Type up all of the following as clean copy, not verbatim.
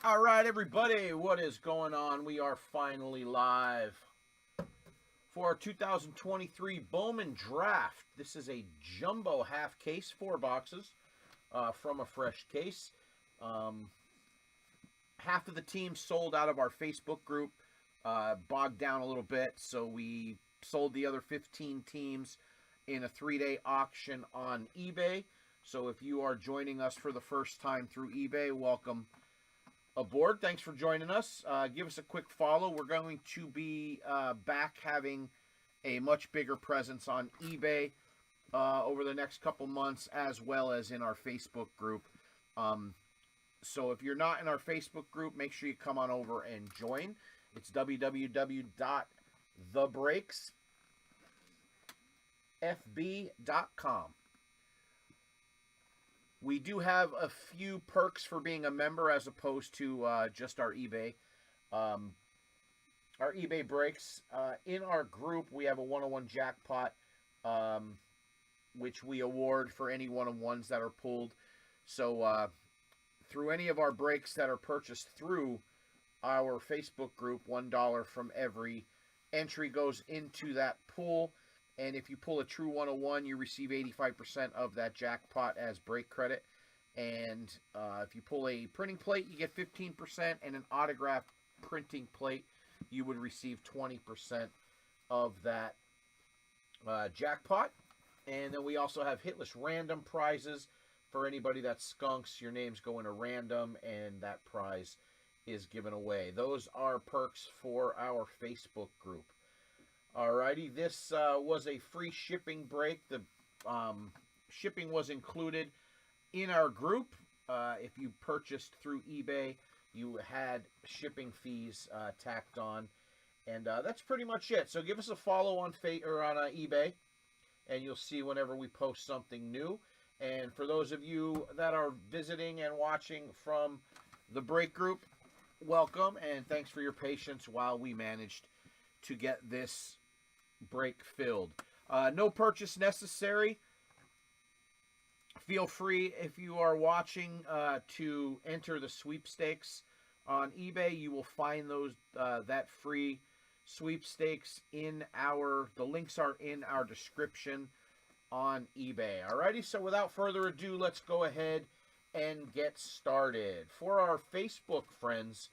All right, everybody, what is going on? We are finally live for our 2023 Bowman Draft. This is a jumbo half case, 4 boxes from a fresh case. Half of the teams sold out of our Facebook group, bogged down a little bit, so we sold the other 15 teams in a 3-day auction on eBay. So if you are joining us for the first time through eBay, welcome aboard. Thanks for joining us. Give us a quick follow. We're going to be back having a much bigger presence on eBay over the next couple months, as well as in our Facebook group. So if you're not in our Facebook group, make sure you come on over and join. It's www.thebreaksfb.com. We do have a few perks for being a member as opposed to just our eBay. Our eBay breaks. In our group, we have a one-on-one jackpot, which we award for any one-on-ones that are pulled. So through any of our breaks that are purchased through our Facebook group, $1 from every entry goes into that pool. And if you pull a true 101, you receive 85% of that jackpot as break credit. And if you pull a printing plate, you get 15%. And an autographed printing plate, you would receive 20% of that jackpot. And then we also have hitless random prizes. For anybody that skunks, your names go in a random, and that prize is given away. Those are perks for our Facebook group. Alrighty, this was a free shipping break. The shipping was included in our group. If you purchased through eBay, you had shipping fees tacked on, and that's pretty much it. So give us a follow on eBay, and you'll see whenever we post something new. And for those of you that are visiting and watching from the break group, welcome, and thanks for your patience while we managed to get this break filled. No purchase necessary. Feel free, if you are watching, to enter the sweepstakes on eBay. You will find those that free sweepstakes in the links are in our description on eBay. Alrighty, so without further ado, let's go ahead and get started. For our Facebook friends,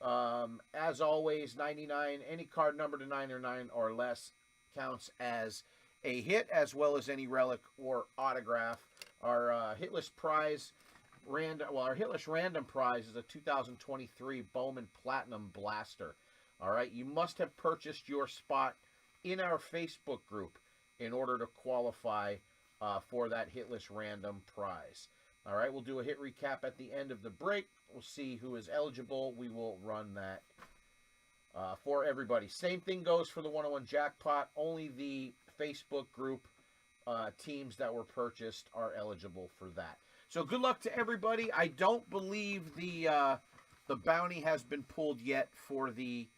as always, 99, any card number to 99 or less counts as a hit, as well as any relic or autograph. Our hitless random prize is a 2023 Bowman Platinum Blaster. All right, you must have purchased your spot in our Facebook group in order to qualify for that hitless random prize. All right, we'll do a hit recap at the end of the break. We'll see who is eligible. We will run that for everybody. Same thing goes for the 101 jackpot. Only the Facebook group teams that were purchased are eligible for that. So good luck to everybody. I don't believe the bounty has been pulled yet for the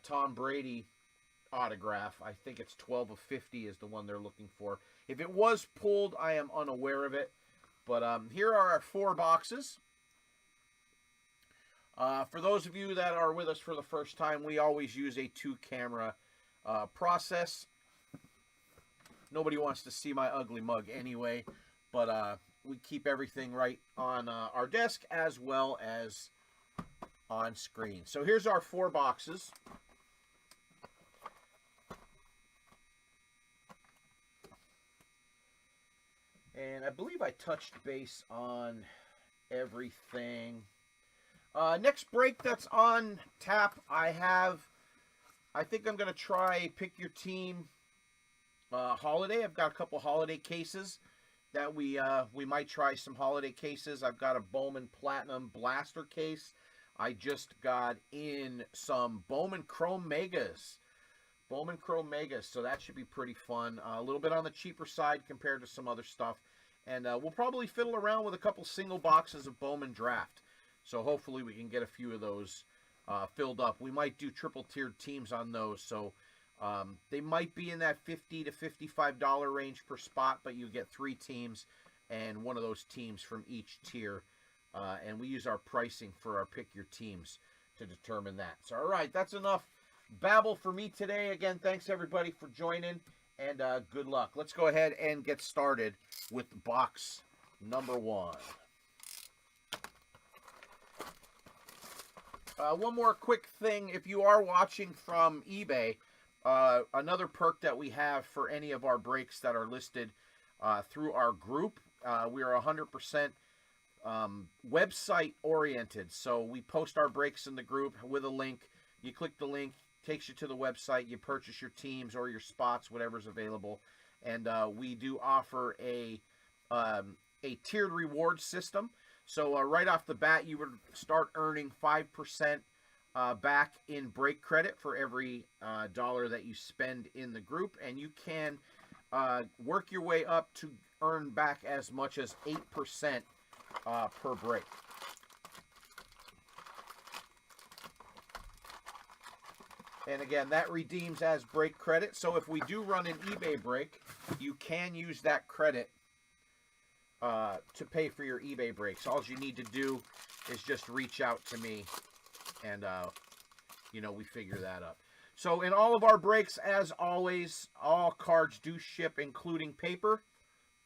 Tom Brady autograph. I think it's 12 of 50 is the one they're looking for. If it was pulled, I am unaware of it. But here are our 4 boxes. For those of you that are with us for the first time, we always use a 2-camera process. Nobody wants to see my ugly mug anyway, but we keep everything right on our desk as well as on screen. So here's our 4 boxes. And I believe I touched base on everything. Next break that's on tap, I think I'm going to try Pick Your Team Holiday. I've got a couple holiday cases that we might try some holiday cases. I've got a Bowman Platinum Blaster case. I just got in some Bowman Chrome Megas. So that should be pretty fun. A little bit on the cheaper side compared to some other stuff. And we'll probably fiddle around with a couple single boxes of Bowman Draft. So hopefully we can get a few of those filled up. We might do triple tiered teams on those. So they might be in that $50 to $55 range per spot, but you get 3 teams and one of those teams from each tier And we use our pricing for our pick your teams to determine that. So, all right, that's enough babble for me today. Again, thanks everybody for joining, and good luck. Let's go ahead and get started with box number 1. One more quick thing. If you are watching from eBay, another perk that we have for any of our breaks that are listed through our group, we are 100% website oriented. So we post our breaks in the group with a link. You click the link, takes you to the website. You purchase your teams or your spots, whatever's available. And we do offer a tiered reward system. So right off the bat, you would start earning 5% back in break credit for every dollar that you spend in the group. And you can work your way up to earn back as much as 8% per break. And again, that redeems as break credit. So if we do run an eBay break, you can use that credit to pay for your eBay breaks. All you need to do is just reach out to me, and we figure that up. So in all of our breaks, as always, all cards do ship, including paper.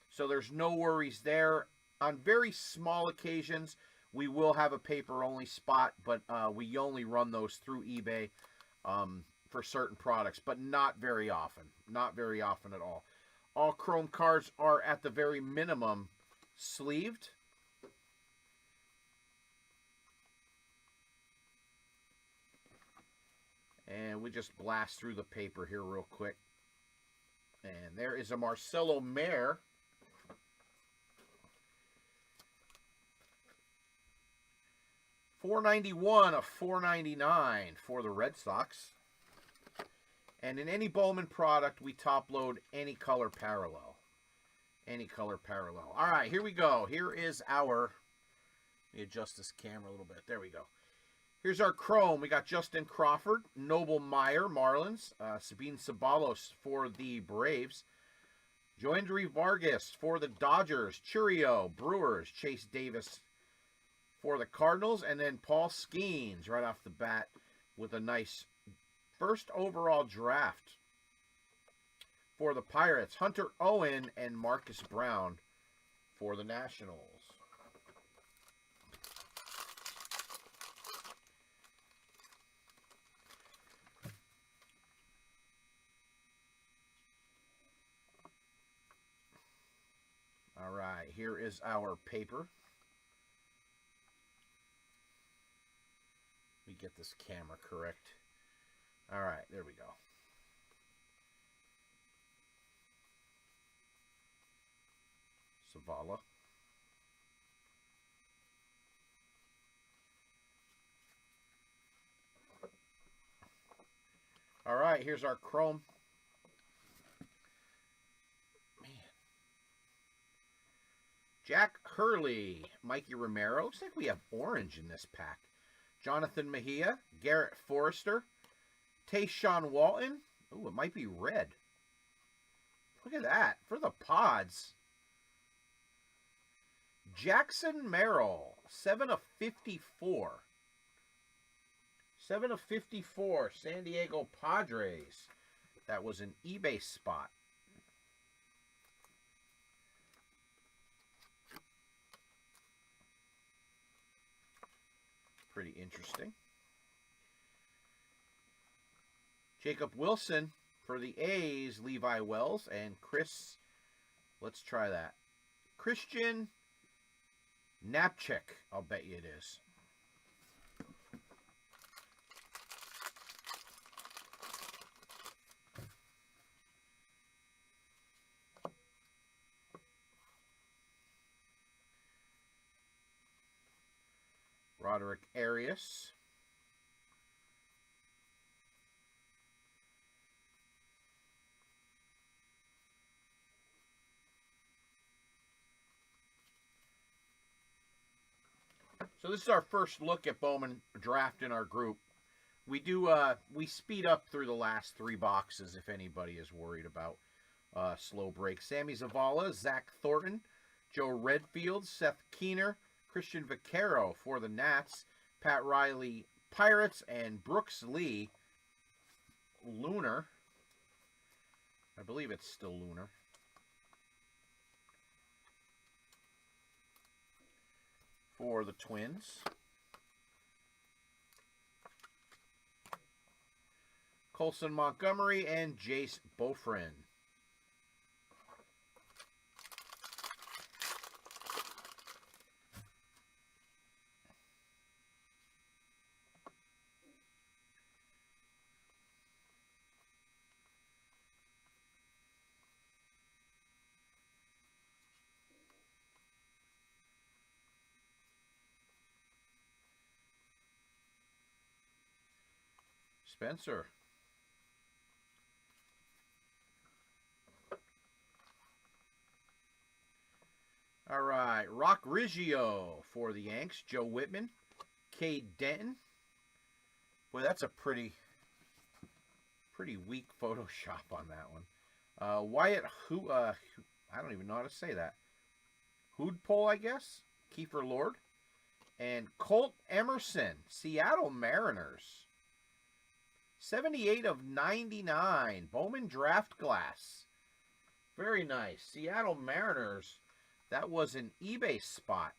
So there's no worries there. On very small occasions, we will have a paper-only spot, but we only run those through eBay for certain products, but not very often. Not very often at all. All Chrome cards are, at the very minimum, sleeved. And we just blast through the paper here real quick. And there is a Marcelo Mayer. $4.91 of $4.99 for the Red Sox. And in any Bowman product, we top load any color parallel. Any color parallel. All right, here we go. Here is our, let me adjust this camera a little bit. There we go. Here's our Chrome. We got Justin Crawford, Noble Meyer, Marlins, Sabine Ceballos for the Braves, Joindry Vargas for the Dodgers, Churio, Brewers, Chase Davis for the Cardinals, and then Paul Skeens right off the bat with a nice first overall draft for the Pirates, Hunter Owen and Marcus Brown for the Nationals. All right, here is our paper. Let me get this camera correct. All right, there we go. Zavala. All right, here's our Chrome. Man. Jack Hurley, Mikey Romero. Looks like we have orange in this pack. Jonathan Mejia, Garrett Forrester, Tayshaun Walton. Ooh, it might be red. Look at that. For the Pods. Jackson Merrill, 7 of 54. 7 of 54, San Diego Padres. That was an eBay spot. Pretty interesting. Jacob Wilson for the A's, Levi Wells, and Chris, let's try that. Christian Knapczyk, I'll bet you it is. Roderick Arias. So this is our first look at Bowman Draft in our group. We do we speed up through the last 3 boxes if anybody is worried about slow breaks. Sammy Zavala, Zach Thornton, Joe Redfield, Seth Keener, Christian Vaquero for the Nats. Pat Riley, Pirates, and Brooks Lee, Lunar. I believe it's still Lunar. For the Twins. Colson Montgomery and Jace Bofrin. Spencer. All right, Rock Riggio for the Yanks. Joe Whitman, Cade Denton. Boy, that's a pretty weak Photoshop on that one. Wyatt, I don't even know how to say that. Hoodpole, I guess. Kiefer Lord. And Colt Emerson, Seattle Mariners. 78 of 99. Bowman Draft Glass. Very nice. Seattle Mariners. That was an eBay spot.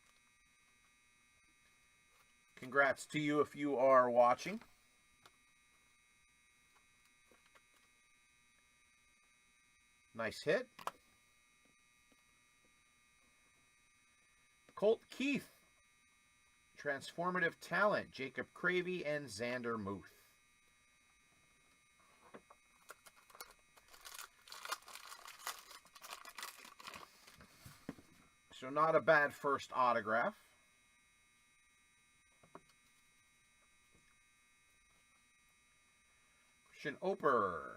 Congrats to you if you are watching. Nice hit. Colt Keith. Transformative Talent. Jacob Cravey and Xander Muth. So not a bad first autograph. Christian Oper.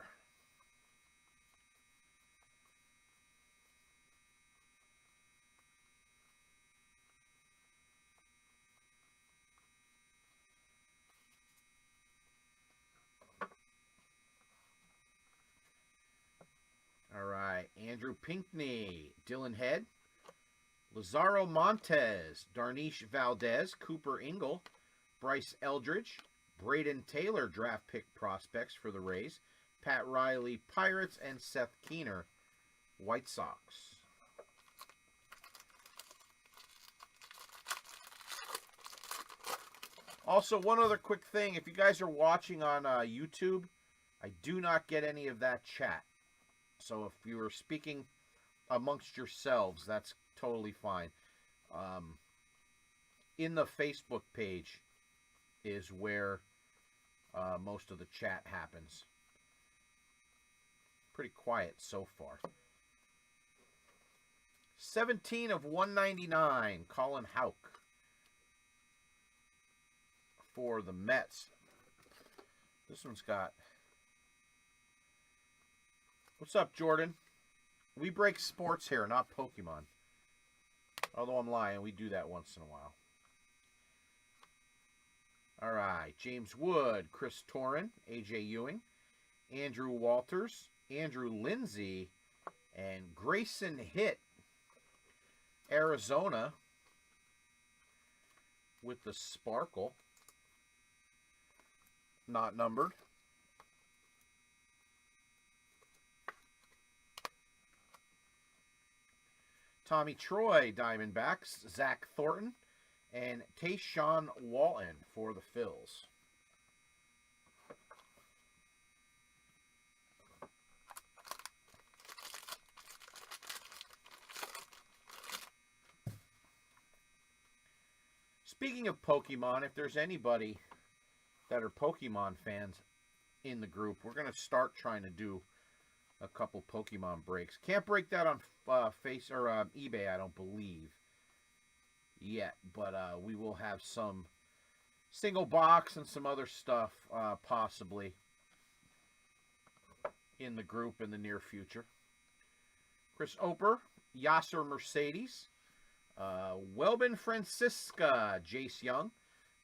All right, Andrew Pinkney, Dylan Head. Lazaro Montes, Darnish Valdez, Cooper Ingle, Bryce Eldridge, Braden Taylor draft pick prospects for the Rays, Pat Riley Pirates, and Seth Keener White Sox. Also, one other quick thing. If you guys are watching on YouTube, I do not get any of that chat. So if you are speaking amongst yourselves, that's totally fine. In the Facebook page is where most of the chat happens. Pretty quiet so far. 17 of 199, Colin Houck for the Mets. This one's got... What's up, Jordan? We break sports here, not Pokemon. Although I'm lying, we do that once in a while. All right, James Wood, Chris Torrin, A.J. Ewing, Andrew Walters, Andrew Lindsay, and Grayson Hitt, Arizona, with the sparkle. Not numbered. Tommy Troy, Diamondbacks, Zach Thornton, and Tayshawn Walton for the Phils. Speaking of Pokemon, if there's anybody that are Pokemon fans in the group, we're going to start trying to do a couple Pokemon breaks. Can't break that on eBay, I don't believe, yet. But we will have some single box and some other stuff possibly in the group in the near future. Chris Oper, Yasser Mercedes, Welbin Francisca, Jace Young,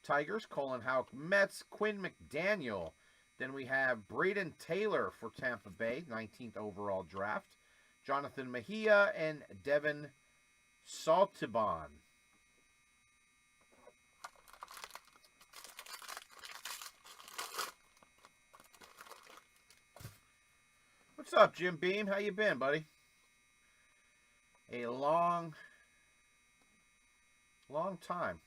Tigers, Colin Houck, Mets, Quinn McDaniel. Then we have Braden Taylor for Tampa Bay, 19th overall draft. Jonathan Mejia and Devin Saltibon. What's up, Jim Beam? How you been, buddy? A long time.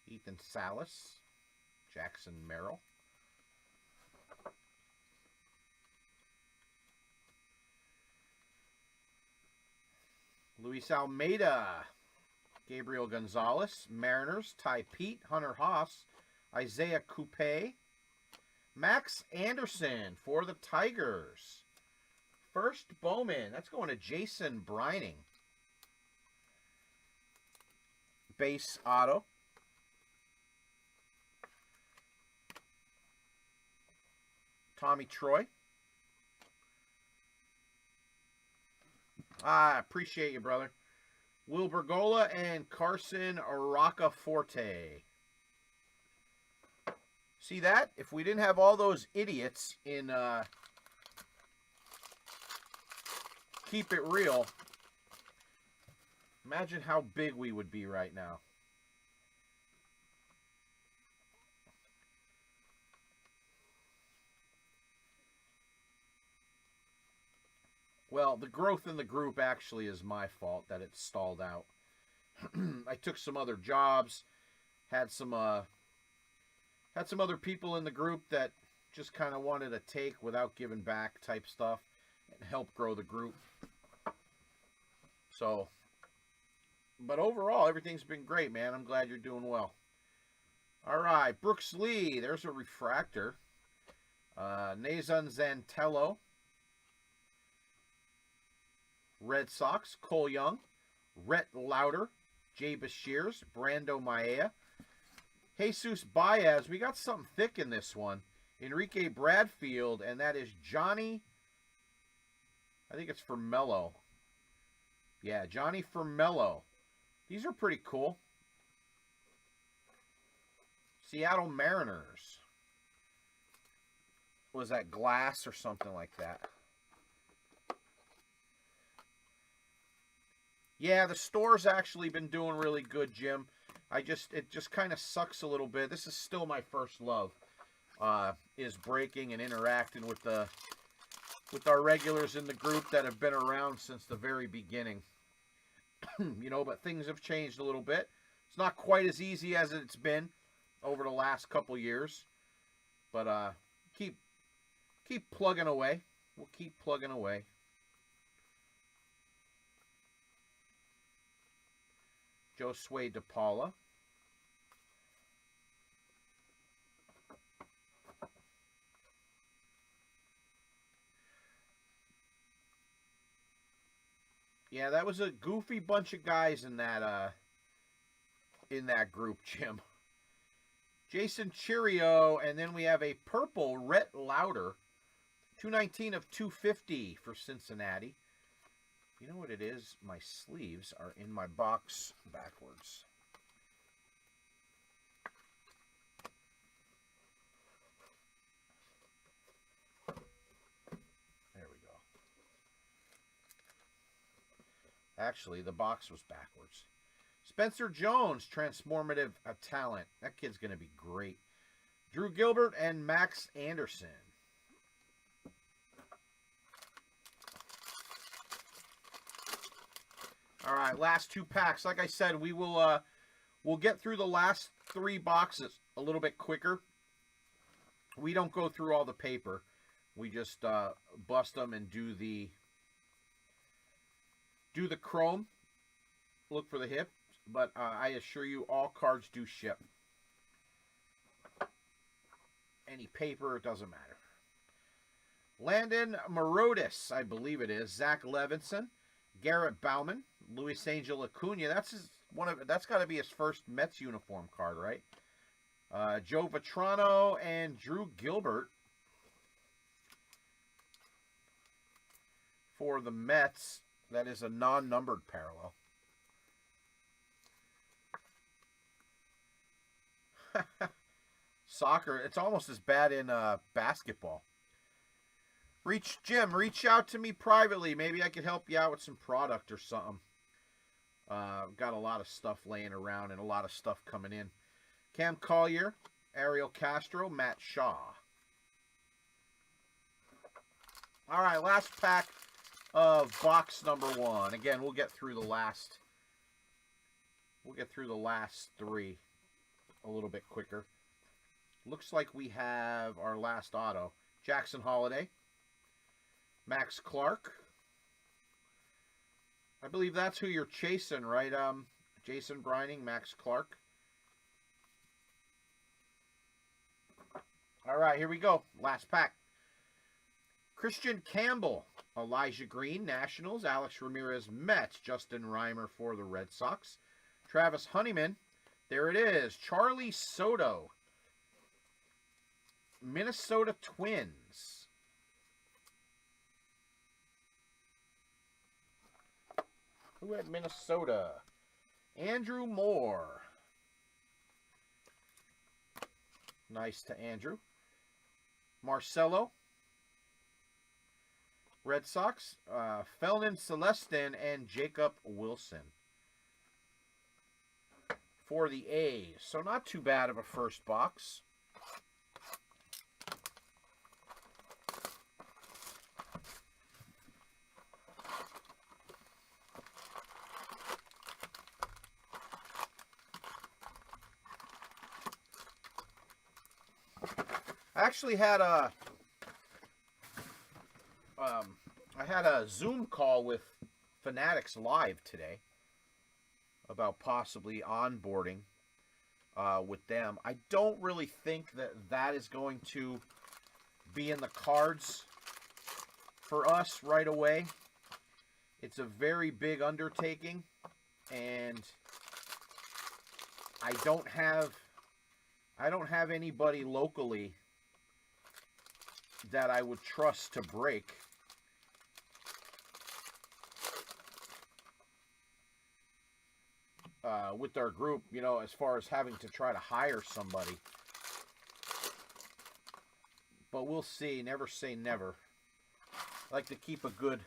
Ethan Salas, Jackson Merrill. Luis Almeida, Gabriel Gonzalez, Mariners, Ty Pete, Hunter Haas, Isaiah Coupe, Max Anderson for the Tigers. First Bowman, that's going to Jason Brining. Base auto. Tommy Troy. I appreciate you, brother. Wilber Gola and Carson Roccaforte. See that? If we didn't have all those idiots in Keep It Real, imagine how big we would be right now. Well, the growth in the group actually is my fault that it stalled out. I took some other jobs, had some other people in the group that just kind of wanted to take without giving back type stuff and help grow the group. So, but overall, everything's been great, man. I'm glad you're doing well. All right, Brooks Lee, there's a refractor. Nazan Zantello. Red Sox, Cole Young, Rhett Lauder, Jay Bashirs, Brando Maea, Jesus Baez. We got something thick in this one. Enrique Bradfield, and that is Johnny, I think it's Formello. Yeah, Johnny Formello. These are pretty cool. Seattle Mariners. Was that glass or something like that? Yeah, the store's actually been doing really good, Jim. It just kind of sucks a little bit. This is still my first love, is breaking and interacting with our regulars in the group that have been around since the very beginning. You know, but things have changed a little bit. It's not quite as easy as it's been over the last couple years, but keep plugging away. We'll keep plugging away. Josue DePaula. Yeah, that was a goofy bunch of guys in that group, Jim. Jason Chirio, and then we have a purple Rhett Lauder, 219 of 250 for Cincinnati. You know what it is? My sleeves are in my box backwards. There we go. Actually, the box was backwards. Spencer Jones, transformative talent. That kid's going to be great. Drew Gilbert and Max Anderson. All right, last two packs. Like I said, we'll get through the last three boxes a little bit quicker. We don't go through all the paper. We just bust them and do the chrome. Look for the hip, but I assure you, all cards do ship. Any paper, it doesn't matter. Landon Marodis, I believe it is. Zach Levinson, Garrett Bowman, Luis Angel Acuna. That's got to be his first Mets uniform card, right? Joe Vetrano and Drew Gilbert for the Mets. That is a non-numbered parallel. Soccer, it's almost as bad in basketball. Reach out to me privately. Maybe I could help you out with some product or something. Got a lot of stuff laying around and a lot of stuff coming in. Cam Collier, Ariel Castro, Matt Shaw. All right, last pack of box number 1. Again, we'll get through the last. We'll get through the last 3 a little bit quicker. Looks like we have our last auto. Jackson Holiday, Max Clark. I believe that's who you're chasing, right? Jason Brining, Max Clark. All right, here we go. Last pack. Christian Campbell, Elijah Green, Nationals, Alex Ramirez, Mets, Justin Reimer for the Red Sox, Travis Honeyman, there it is, Charlie Soto, Minnesota Twins. Who had Minnesota? Andrew Moore. Nice to Andrew. Marcelo. Red Sox, Felnin Celestin and Jacob Wilson for the A's. So not too bad of a first box. I actually had a Zoom call with Fanatics Live today about possibly onboarding with them. I don't really think that is going to be in the cards for us right away. It's a very big undertaking, and I don't have anybody locally that I would trust to break. With our group, you know, as far as having to try to hire somebody. But we'll see. Never say never. I like to keep a good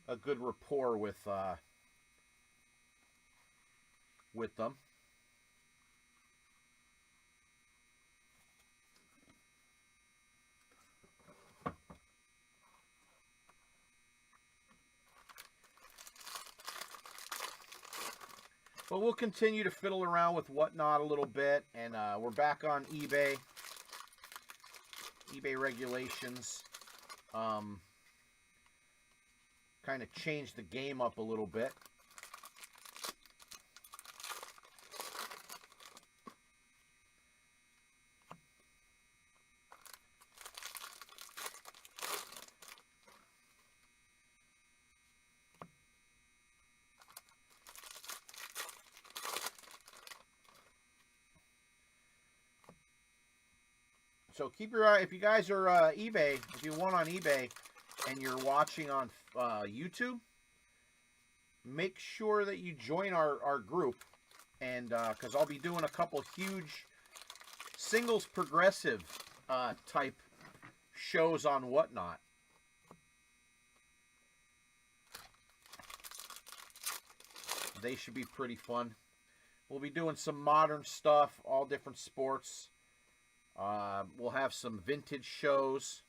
rapport with them. But we'll continue to fiddle around with Whatnot a little bit, and we're back on eBay. eBay regulations kind of changed the game up a little bit. So keep your eye, if you guys are eBay, if you want on eBay and you're watching on YouTube, make sure that you join our group, and because I'll be doing a couple huge singles progressive type shows on Whatnot. They should be pretty fun. We'll be doing some modern stuff, all different sports. We'll have some vintage shows.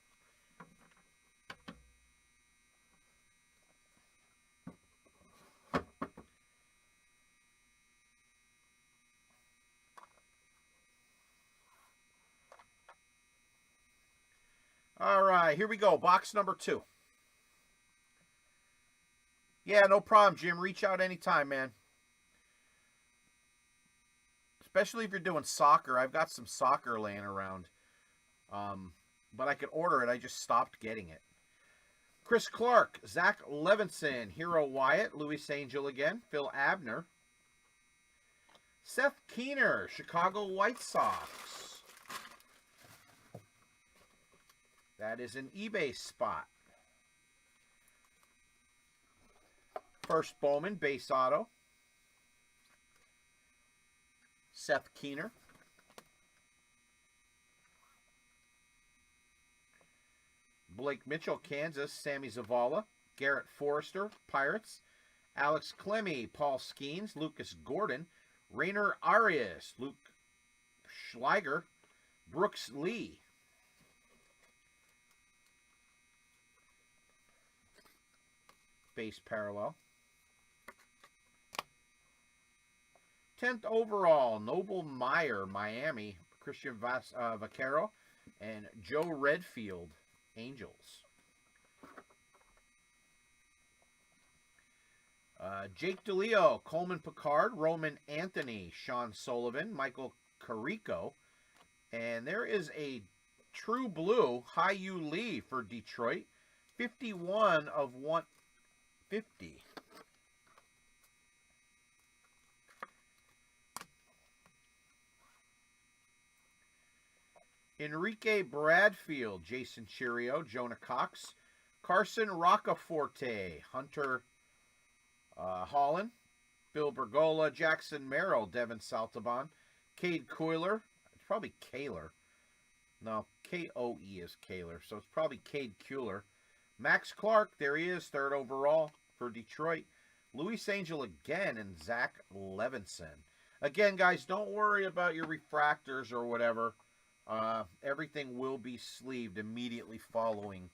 All right, here we go. Box number 2. Yeah, no problem, Jim. Reach out anytime, man. Especially if you're doing soccer. I've got some soccer laying around. But I could order it. I just stopped getting it. Chris Clark, Zach Levinson, Hero Wyatt, Luis Angel again, Phil Abner. Seth Keener, Chicago White Sox. That is an eBay spot. First Bowman, base auto. Seth Keener. Blake Mitchell, Kansas. Sammy Zavala. Garrett Forrester, Pirates. Alex Clemmy, Paul Skeens. Lucas Gordon. Rainer Arias, Luke Schleiger. Brooks Lee. Base parallel. 10th overall, Noble Meyer, Miami. Christian Vaquero. And Joe Redfield, Angels. Jake DeLeo, Coleman Picard, Roman Anthony, Sean Sullivan, Michael Carrico. And there is a true blue, Hyu Lee for Detroit. 51 of 150. Enrique Bradfield, Jason Chirio, Jonah Cox, Carson Roccaforte, Hunter Holland, Bill Bergola, Jackson Merrill, Devin Saltaban, Cade Coyler, it's probably Kaler. No, K-O-E is Kaler, so it's probably Cade Kuehler. Max Clark, there he is, 3rd overall for Detroit. Luis Angel again, and Zach Levinson. Again, guys, don't worry about your refractors or whatever. Everything will be sleeved immediately following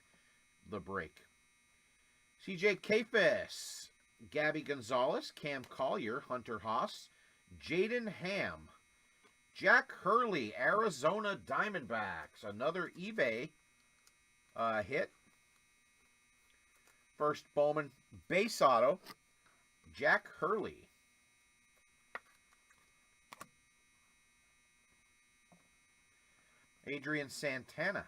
the break. CJ Kafis, Gabby Gonzalez, Cam Collier, Hunter Haas, Jaden Ham, Jack Hurley, Arizona Diamondbacks, another eBay hit. First Bowman base auto, Jack Hurley. Adrian Santana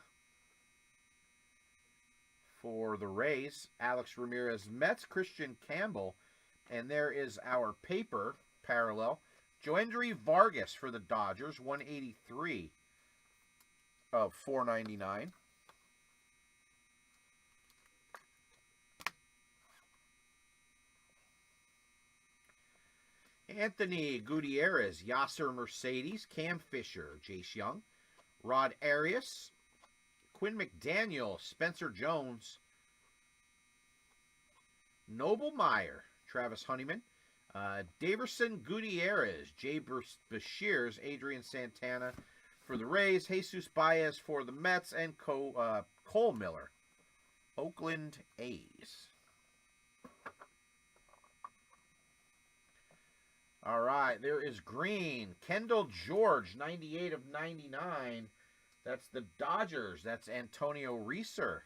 for the Rays. Alex Ramirez, Mets. Christian Campbell. And there is our paper parallel. Joendry Vargas for the Dodgers. 183 of 499. Anthony Gutierrez, Yasser Mercedes, Cam Fisher, Jace Young. Rod Arias, Quinn McDaniel, Spencer Jones, Noble Meyer, Travis Honeyman, Daverson Gutierrez, Jay Bashirs, Adrian Santana for the Rays, Jesus Baez for the Mets, and Cole Miller, Oakland A's. All right, there is green. Kendall George, 98 of 99. That's the Dodgers. That's Antonio Reeser.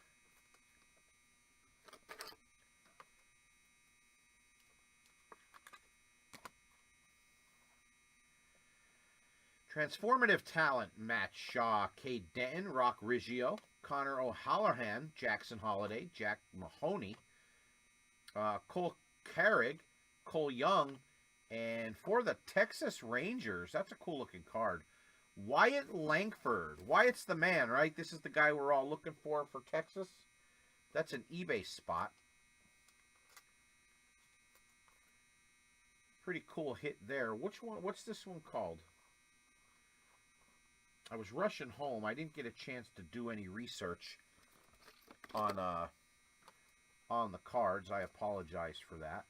Transformative talent, Matt Shaw, Cade Denton, Rock Riggio, Connor O'Halloran, Jackson Holiday, Jack Mahoney, Cole Carrig, Cole Young, and for the Texas Rangers, that's a cool-looking card, Wyatt Langford. Wyatt's the man, right? This is the guy we're all looking for Texas. That's an eBay spot. Pretty cool hit there. Which one? What's this one called? I was rushing home. I didn't get a chance to do any research on the cards. I apologize for that.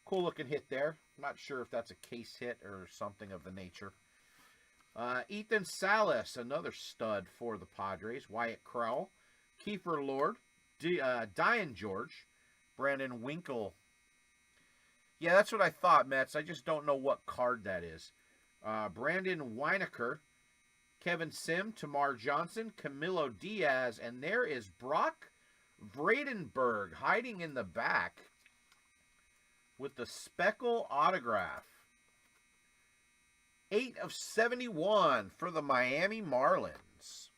Cool looking hit there. Not sure if that's a case hit or something of the nature. Ethan Salas, another stud for the Padres. Wyatt Crowell, Kiefer Lord, Diane George, Brandon Winkle. Yeah, that's what I thought, Mets. I just don't know what card that is. Brandon Weineker, Kevin Sim, Tamar Johnson, Camilo Diaz, and there is Brock Vradenberg hiding in the back with the speckle autograph. 8 of 71 for the Miami Marlins.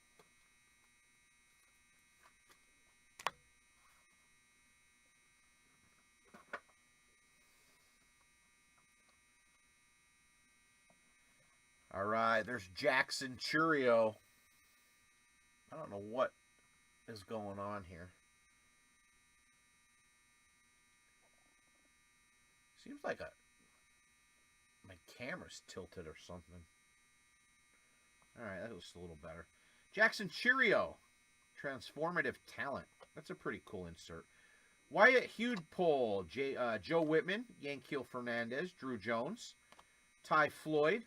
All right, there's Jackson Churio. I don't know what is going on here. Seems like my camera's tilted or something. All right, that looks a little better. Jackson Churio, Transformative Talent. That's a pretty cool insert. Wyatt Hudepole, Joe Whitman, Yankiel Fernandez, Drew Jones, Ty Floyd,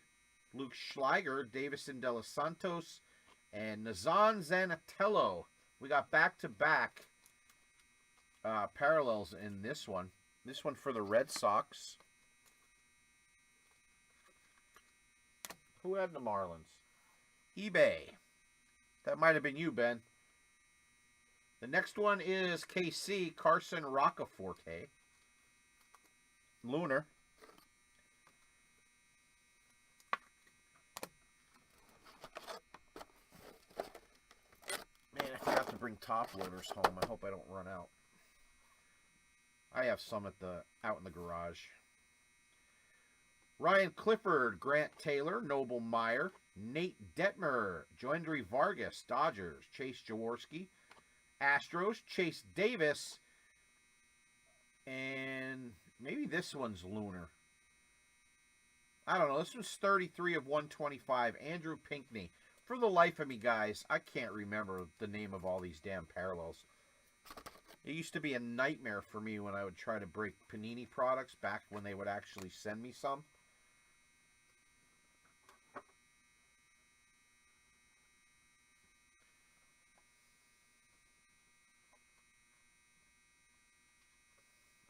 Luke Schleiger, Davison De Los Santos, and Nazan Zanatello. We got back-to-back parallels in this one. This one for the Red Sox. Who had the Marlins? eBay. That might have been you, Ben. The next one is KC, Carson Roccaforte. Lunar. Man, I forgot to bring top loaders home. I hope I don't run out. I have some out in the garage. Ryan Clifford, Grant Taylor, Noble Meyer, Nate Detmer, Joendry Vargas, Dodgers, Chase Jaworski, Astros, Chase Davis, and maybe this one's Lunar. I don't know. This one's 33 of 125. Andrew Pinckney. For the life of me, guys, I can't remember the name of all these damn parallels. It used to be a nightmare for me when I would try to break Panini products back when they would actually send me some.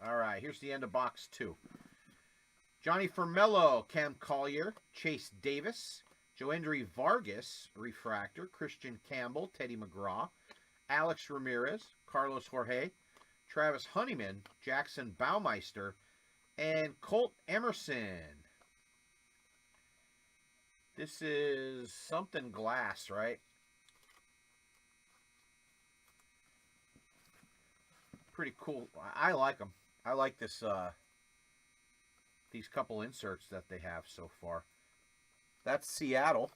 All right, here's the end of box 2. Johnny Formello, Cam Collier, Chase Davis, Joendry Vargas, Refractor, Christian Campbell, Teddy McGraw, Alex Ramirez, Carlos Jorge, Travis Honeyman, Jackson Baumeister, and Colt Emerson. This is something glass, right? Pretty cool. I like them. I like this, these couple inserts that they have so far. That's Seattle.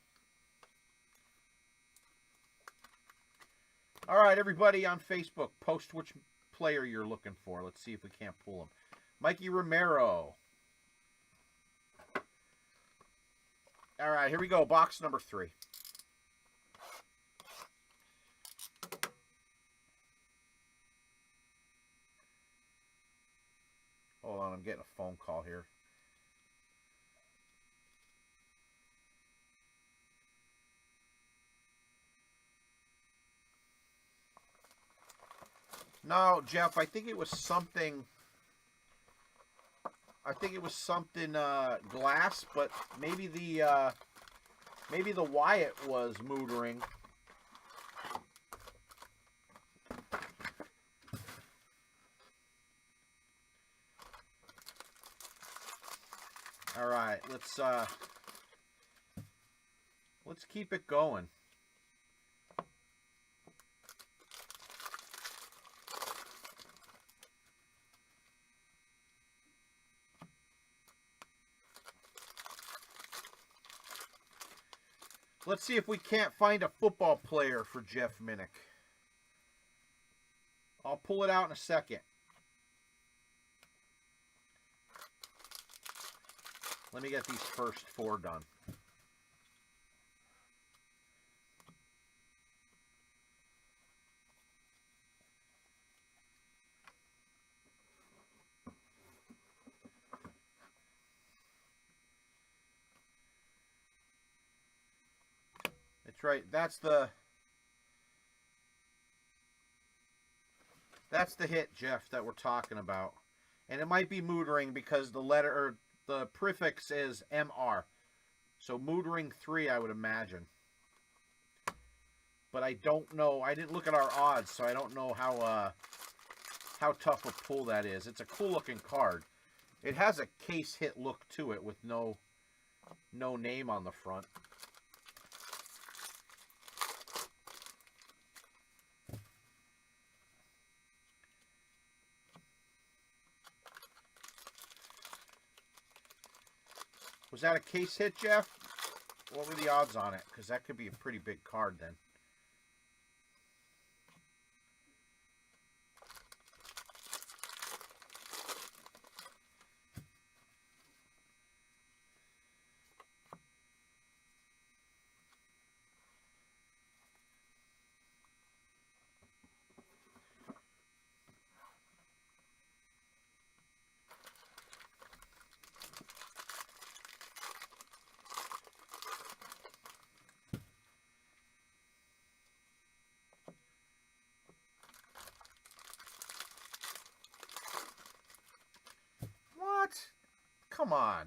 All right, everybody on Facebook, post which player you're looking for. Let's see if we can't pull them. Mikey Romero. All right, here we go. Box number 3. Hold on, I'm getting a phone call here. No, Jeff, I think it was something. I think it was something glass, but maybe the Wyatt was mootering. All right, let's keep it going. Let's see if we can't find a football player for Jeff Minnick. I'll pull it out in a second. Let me get these first 4 done. That's right. That's the hit, Jeff, that we're talking about. And it might be mootering because the letter or the prefix is MR. So mootering 3, I would imagine. But I don't know. I didn't look at our odds, so I don't know how tough a pull that is. It's a cool looking card. It has a case hit look to it with no name on the front. Was that a case hit, Jeff? What were the odds on it? Because that could be a pretty big card then. Come on.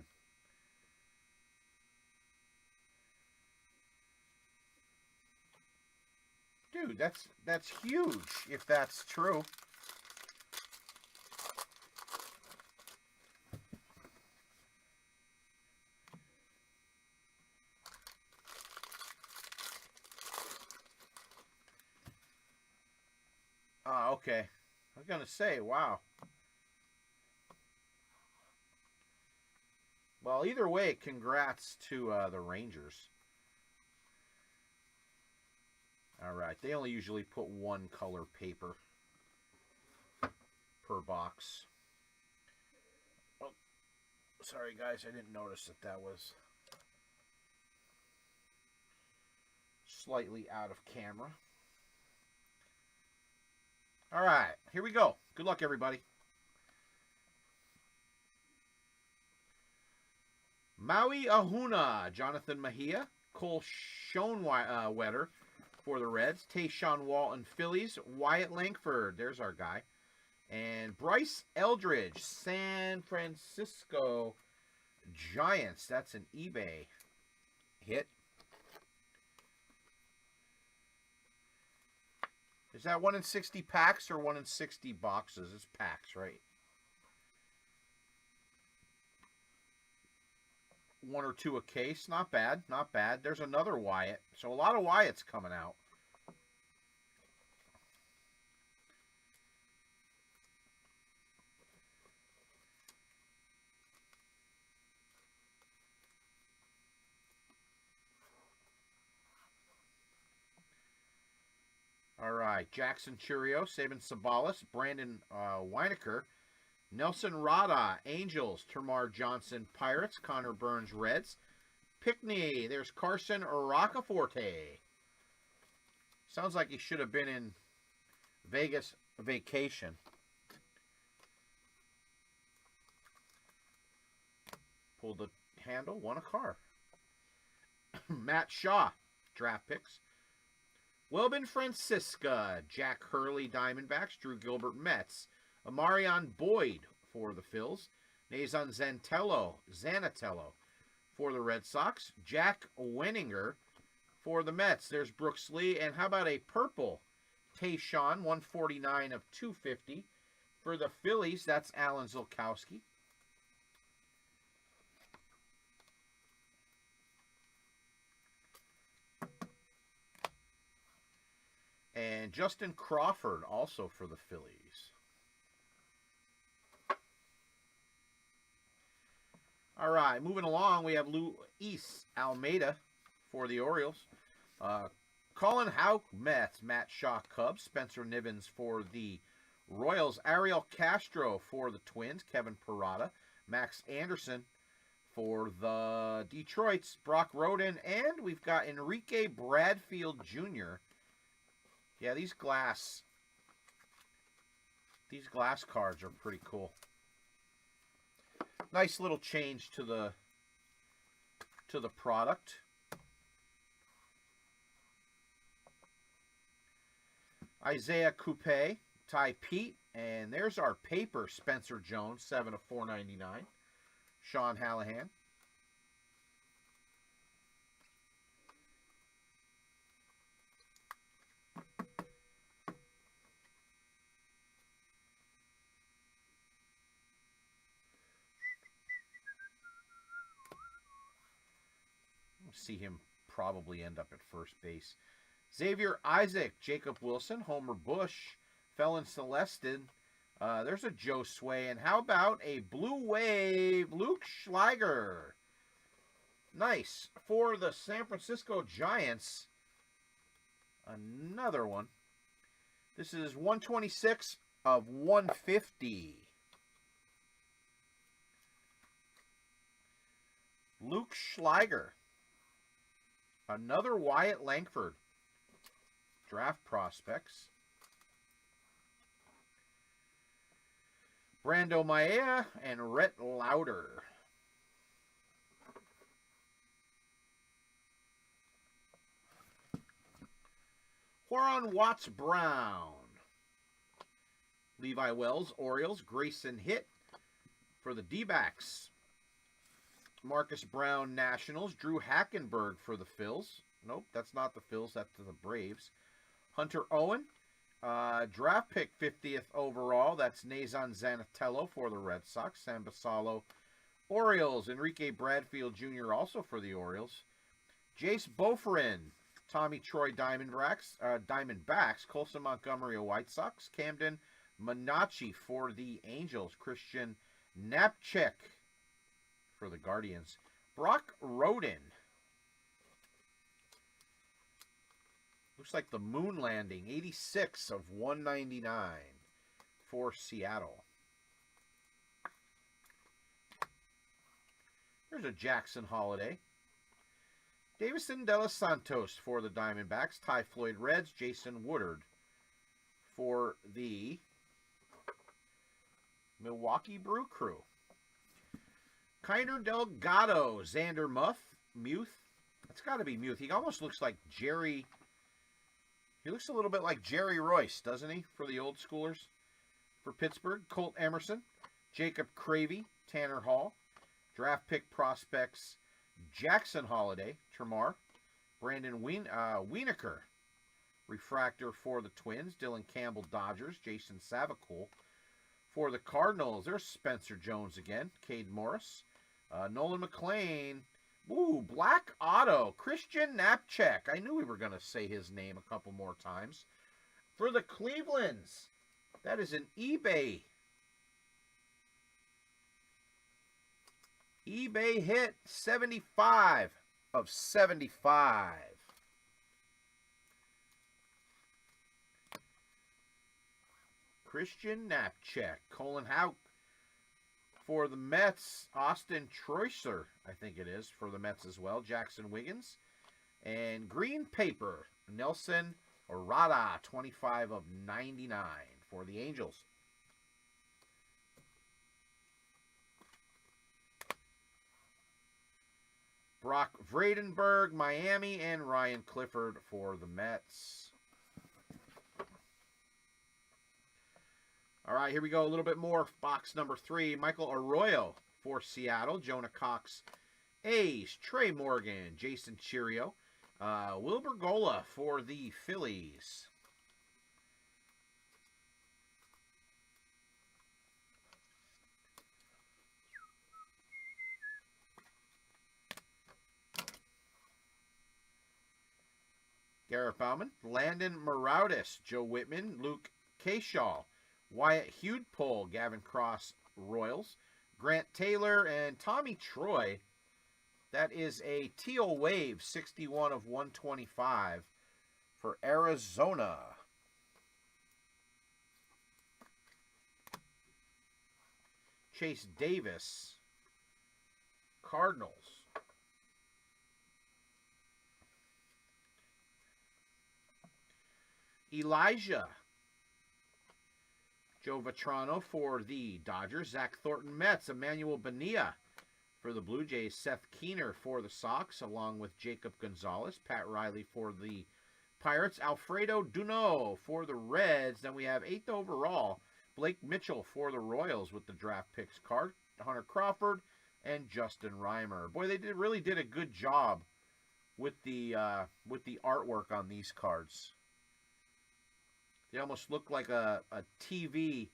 Dude, that's huge if that's true. Okay. I was going to say, wow. Well, either way, congrats to the Rangers. All right. They only usually put one color paper per box. Oh, sorry, guys. I didn't notice that was slightly out of camera. All right. Here we go. Good luck, everybody. Maui Ahuna, Jonathan Mejia, Cole Schoenwetter for the Reds, Tayshaun Walton, Phillies, Wyatt Langford, there's our guy, and Bryce Eldridge, San Francisco Giants. That's an eBay hit. Is that 1 in 60 packs or 1 in 60 boxes? It's packs, right? 1 or 2 a case. Not bad. Not bad. There's another Wyatt. So a lot of Wyatts coming out. All right. Jackson Churio, Saban Sabalas, Brandon Weineker, Nelson Rada, Angels, Termar Johnson, Pirates, Connor Burns, Reds, Pickney, there's Carson Roccaforte. Sounds like he should have been in Vegas vacation. Pulled the handle, won a car. Matt Shaw, draft picks. Wilbin Francisca, Jack Hurley, Diamondbacks, Drew Gilbert, Mets, Amarion Boyd for the Phils, Nazan Zanatello for the Red Sox, Jack Wenninger for the Mets. There's Brooks Lee, and how about a purple Tayshaun, 149 of 250 for the Phillies. That's Alan Zilkowski. And Justin Crawford also for the Phillies. All right, moving along, we have Luis Almeida for the Orioles. Colin Houck, Mets, Matt Shaw, Cubs, Spencer Nivens for the Royals, Ariel Castro for the Twins, Kevin Parada, Max Anderson for the Detroits, Brock Roden, and we've got Enrique Bradfield Jr. Yeah, these glass cards are pretty cool. Nice little change to the product. Isaiah Coupe, Ty Pete, and there's our paper Spencer Jones, 7 of 499. Sean Hallahan. See him probably end up at first base. Xavier Isaac, Jacob Wilson, Homer Bush, Felon Celestin. There's a Joe Sway. And how about a Blue Wave Luke Schleiger? Nice. For the San Francisco Giants, another one. This is 126 of 150. Luke Schleiger. Another Wyatt Langford. Draft prospects. Brando Maea and Rhett Lauder. Juan Watts Brown. Levi Wells, Orioles. Grayson Hitt for the D-backs. Marcus Brown Nationals. Drew Hackenberg for the Phils. Nope, that's not the Phils. That's the Braves. Hunter Owen. Draft pick 50th overall. That's Nazan Zanatello for the Red Sox. Sam Basallo, Orioles. Enrique Bradfield Jr. also for the Orioles. Jace Boferin. Tommy Troy Diamondbacks. Colson Montgomery White Sox. Camden Manachi for the Angels. Christian Knapczyk for the Guardians. Brock Roden. Looks like the moon landing. 86 of 199 for Seattle. There's a Jackson Holiday. Davison De Los Santos for the Diamondbacks. Ty Floyd Reds. Jason Woodard for the Milwaukee Brew Crew. Kiner Delgado. Xander Muth. That's got to be Muth. He almost looks like Jerry. He looks a little bit like Jerry Royce, doesn't he, for the old schoolers? For Pittsburgh, Colt Emerson, Jacob Cravey, Tanner Hall, draft pick prospects, Jackson Holiday, Termar, Brandon Wienerker, refractor for the Twins, Dylan Campbell, Dodgers, Jason Savacool. For the Cardinals, there's Spencer Jones again, Cade Morris, Nolan McLean. Ooh, black auto. Christian Knapczyk. I knew we were going to say his name a couple more times. For the Clevelands, that is an eBay. eBay hit 75 of 75. Christian Knapczyk. Colin Houck. For the Mets, Austin Troyser, I think it is, for the Mets as well. Jackson Wiggins. And green paper, Nelson Orada, 25 of 99 for the Angels. Brock Vradenberg, Miami, and Ryan Clifford for the Mets. All right, here we go. A little bit more. Box number 3. Michael Arroyo for Seattle. Jonah Cox, A's. Trey Morgan, Jason Chirio. Wilber Gola for the Phillies. Garrett Bowman, Landon Maraudis, Joe Whitman, Luke Kershaw, Wyatt Hudepole, Gavin Cross, Royals, Grant Taylor, and Tommy Troy. That is a teal wave, 61 of 125 for Arizona. Chase Davis, Cardinals. Elijah, Joe Vetrano for the Dodgers. Zach Thornton, Mets. Emmanuel Bonilla for the Blue Jays. Seth Keener for the Sox, along with Jacob Gonzalez. Pat Riley for the Pirates. Alfredo Duno for the Reds. Then we have 8th overall, Blake Mitchell for the Royals with the draft picks card. Hunter Crawford and Justin Reimer. Boy, they really did a good job with the artwork on these cards. They almost look like a TV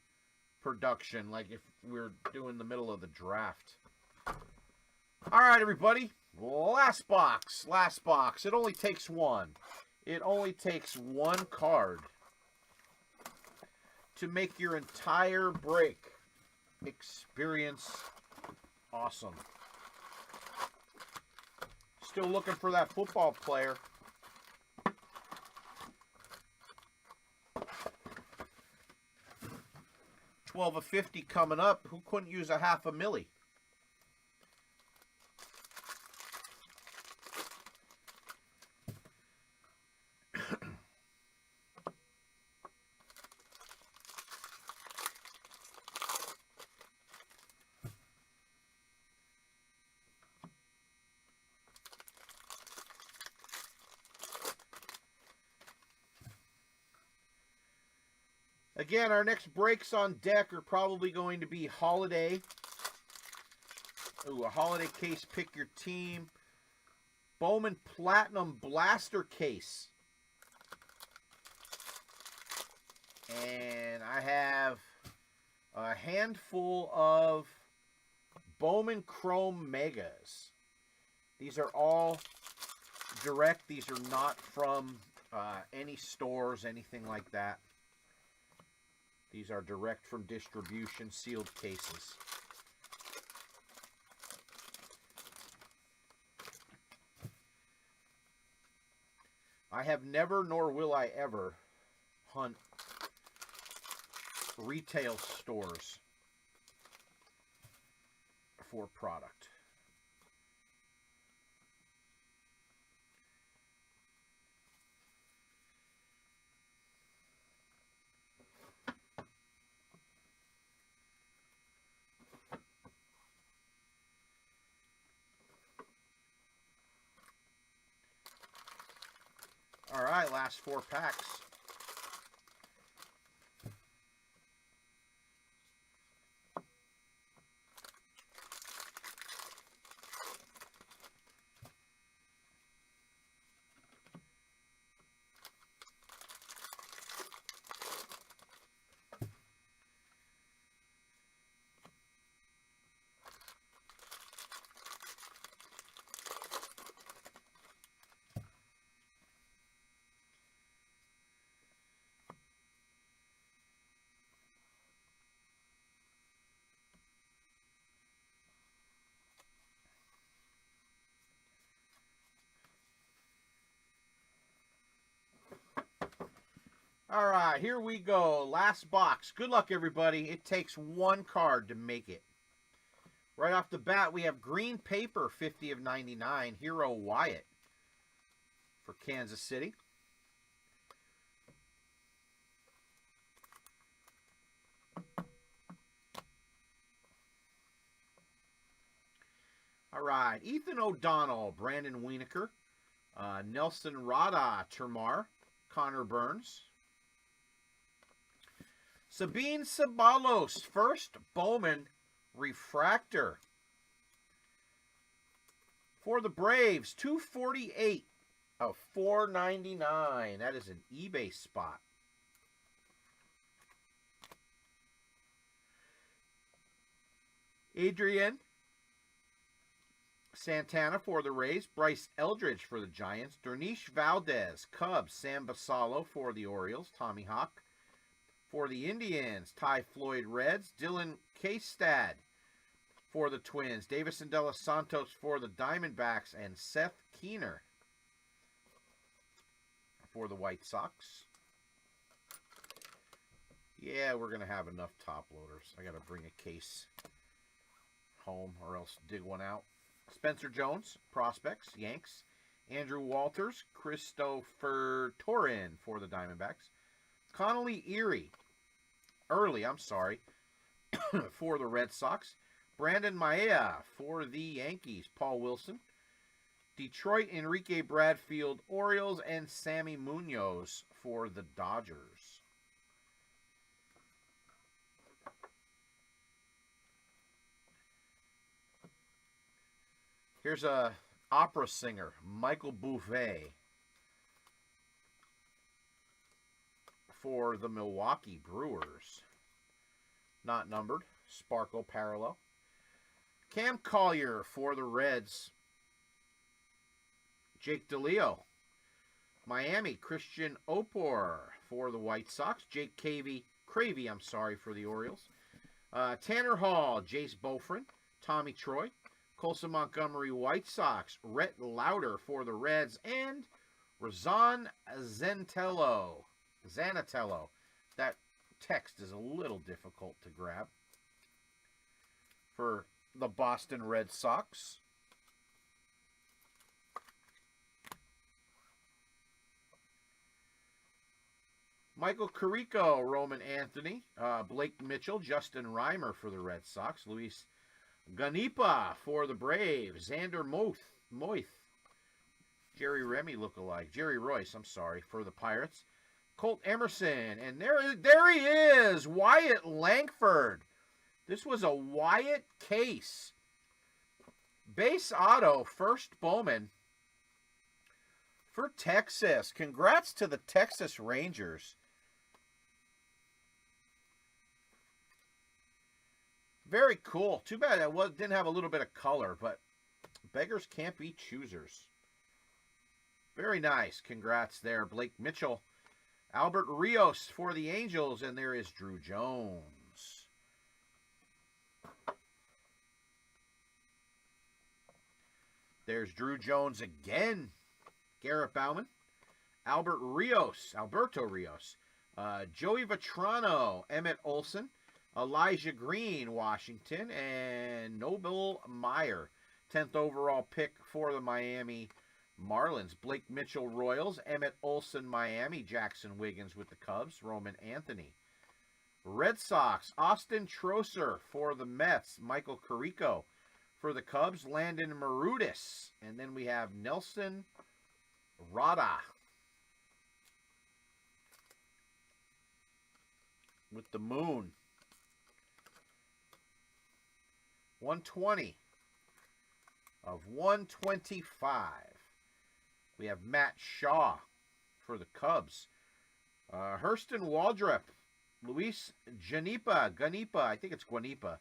production, like if we were doing the middle of the draft. All right, everybody. Last box. Last box. It only takes one. It only takes one card to make your entire break experience awesome. Still looking for that football player. 12 of 50 coming up. Who couldn't use a half a milli? Again, our next breaks on deck are probably going to be Holiday Ooh, a holiday case, pick your team. Bowman Platinum Blaster case. And I have a handful of Bowman Chrome Megas. These are all direct. These are not from any stores, anything like that. These are direct from distribution, sealed cases. I have never, nor will I ever, hunt retail stores for product. All right, last 4 packs. All right, here we go. Last box. Good luck, everybody. It takes 1 card to make it. Right off the bat, we have green paper, 50 of 99, Hero Wyatt for Kansas City. All right, Ethan O'Donnell, Brandon Wienerker, Nelson Rada, Termar, Connor Burns. Sabine Sabalos, first Bowman Refractor. For the Braves, 248 of 499. That is an eBay spot. Adrian Santana for the Rays. Bryce Eldridge for the Giants. Dernish Valdez, Cubs. Sam Basallo for the Orioles. Tommy Hawk. For the Indians, Ty Floyd Reds. Dylan Kastad for the Twins. Davison De Los Santos for the Diamondbacks. And Seth Keener for the White Sox. Yeah, we're going to have enough top loaders. I got to bring a case home or else dig one out. Spencer Jones, Prospects, Yanks. Andrew Walters, Christopher Torin for the Diamondbacks. Connolly Early, for the Red Sox. Brandon Maea for the Yankees. Paul Wilson. Detroit, Enrique Bradfield, Orioles. And Sammy Munoz for the Dodgers. Here's a opera singer, Michael Buffet, for the Milwaukee Brewers. Not numbered. Sparkle Parallel. Cam Collier for the Reds. Jake DeLeo. Miami, Christian Opor for the White Sox. Jake Cravey, for the Orioles. Tanner Hall, Jace Bofrin. Tommy Troy. Colson Montgomery, White Sox. Rhett Lauder for the Reds. And Razan Zanatello. That text is a little difficult to grab. For the Boston Red Sox. Michael Carrico, Roman Anthony. Blake Mitchell, Justin Reimer for the Red Sox. Luis Ganipa for the Braves. Xander Moith. Jerry Royce, for the Pirates. Colt Emerson. And there he is. Wyatt Langford. This was a Wyatt case. Base auto, first Bowman for Texas. Congrats to the Texas Rangers. Very cool. Too bad it didn't have a little bit of color, but beggars can't be choosers. Very nice. Congrats there, Blake Mitchell. Albert Rios for the Angels, and there is Drew Jones. There's Drew Jones again. Garrett Bowman. Alberto Rios. Joey Vetrano, Emmett Olson. Elijah Green, Washington. And Noble Meyer, 10th overall pick for the Miami Marlins. Blake Mitchell, Royals. Emmett Olson, Miami. Jackson Wiggins with the Cubs. Roman Anthony. Red Sox, Austin Trosser for the Mets. Michael Carrico for the Cubs. Landon Marudis. And then we have Nelson Rada with the Moon. 120 of 125. We have Matt Shaw for the Cubs. Hurston Waldrep, Luis Ganipa, I think it's Guanipa,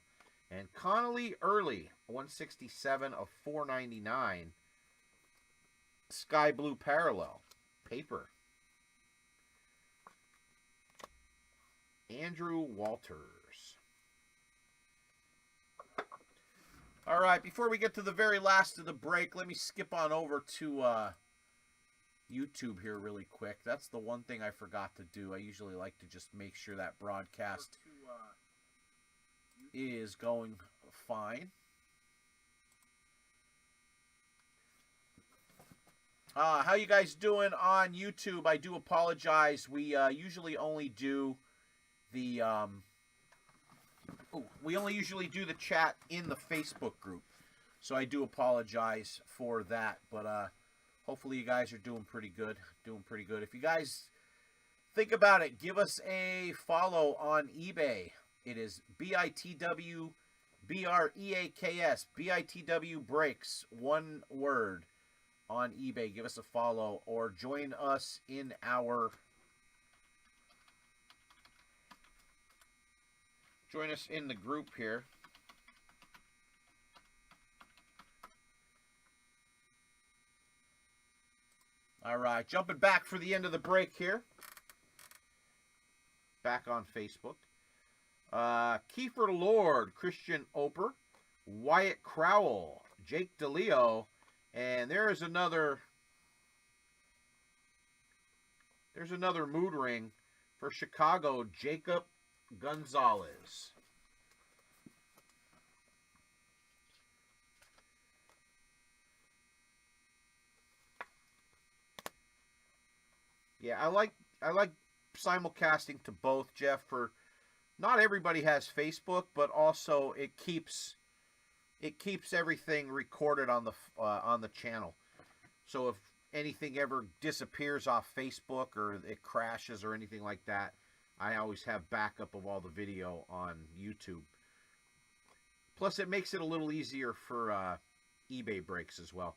and Connolly Early, 167 of 499. Sky Blue Parallel, paper. Andrew Walters. All right, before we get to the very last of the break, let me skip on over to YouTube here really quick. That's the one thing I forgot to do. I usually like to just make sure that broadcast is going fine. How you guys doing on YouTube? I do apologize. We usually only do the usually do the chat in the Facebook group, so I do apologize for that. But hopefully you guys are doing pretty good. If you guys think about it, give us a follow on eBay. It is BITW BREAKS BITW Breaks, one word, on eBay. Give us a follow or join us in our the group here. All right, jumping back for the end of the break here. Back on Facebook. Kiefer Lord, Christian Oper, Wyatt Crowell, Jake DeLeo, and there's another mood ring for Chicago, Jacob Gonzalez. Yeah, I like simulcasting to both, Jeff. For not everybody has Facebook, but also it keeps everything recorded on the channel. So if anything ever disappears off Facebook or it crashes or anything like that, I always have backup of all the video on YouTube. Plus, it makes it a little easier for eBay breaks as well.